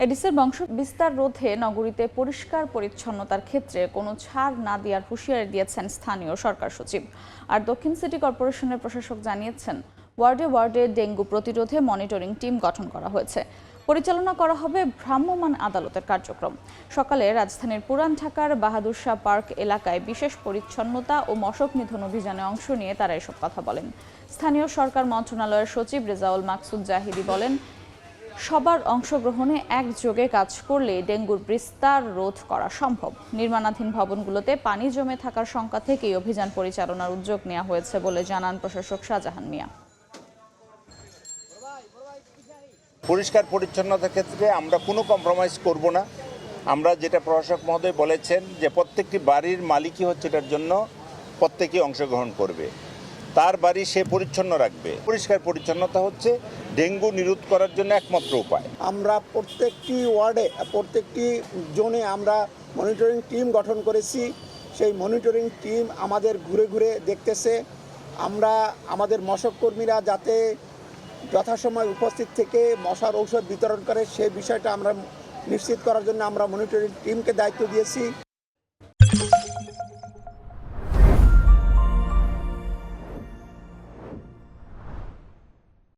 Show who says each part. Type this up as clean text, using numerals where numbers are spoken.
Speaker 1: এডিসের বংশবিস্তার রোধে নগরীতে পরিষ্কার পরিচ্ছন্নতার ক্ষেত্রে কোনো ছাড় না দেওয়ার হুঁশিয়ারি দিয়েছেন স্থানীয় সরকার সচিব। আর দক্ষিণ সিটি কর্পোরেশনের প্রশাসক জানিয়েছেন, ওয়ার্ডে ওয়ার্ডে ডেঙ্গু প্রতিরোধে মনিটরিং টিম গঠন করা হয়েছে। পরিচালনা করা হবে ভ্রাম্যমাণ আদালতের কার্যক্রম। সকালে রাজধানীর পুরান ঢাকার বাহাদুর শাহ পার্ক এলাকায় বিশেষ পরিচ্ছন্নতা ও মশক নিধন অভিযানে অংশ নিয়ে তারা এসব কথা বলেন। স্থানীয় সরকার মন্ত্রণালয়ের সচিব রেজাউল মাকসুদ জাহিদি বলেন, সবার অংশগ্রহণে একযোগে কাজ করলে ডেঙ্গুর বিস্তার রোধ করা সম্ভব। নির্মাণাধীন ভবনগুলোতে পানি জমে থাকার শঙ্কা থেকেই অভিযান পরিচালনার উদ্যোগ নেওয়া হয়েছে বলে জানান প্রশাসক শাহজাহান মিয়া।
Speaker 2: পরিষ্কার পরিচ্ছন্নতার ক্ষেত্রে আমরা কোনো কম্প্রোমাইজ করব না। আমরা যেটা প্রশাসক মহোদয় বলেছেন যে প্রত্যেকটি বাড়ির মালিকই হচ্ছে এটার জন্য প্রত্যেকেই অংশগ্রহণ করবে, তার বাড়ি সে পরিচ্ছন্ন রাখবে। পরিষ্কার পরিচ্ছন্নতা হচ্ছে ডেঙ্গু নিরোধ করার জন্য একমাত্র উপায়।
Speaker 3: আমরা প্রত্যেকটি ওয়ার্ডে প্রত্যেকটি জোনে আমরা মনিটরিং টিম গঠন করেছি। সেই মনিটরিং টিম আমাদের ঘুরে ঘুরে দেখতেছে আমরা আমাদের মশক কর্মীরা যাতে যথাসময় উপস্থিত থেকে মশার ঔষধ বিতরণ করে সেই বিষয়টা আমরা নিশ্চিত করার জন্য আমরা মনিটরিং টিমকে দায়িত্ব দিয়েছি।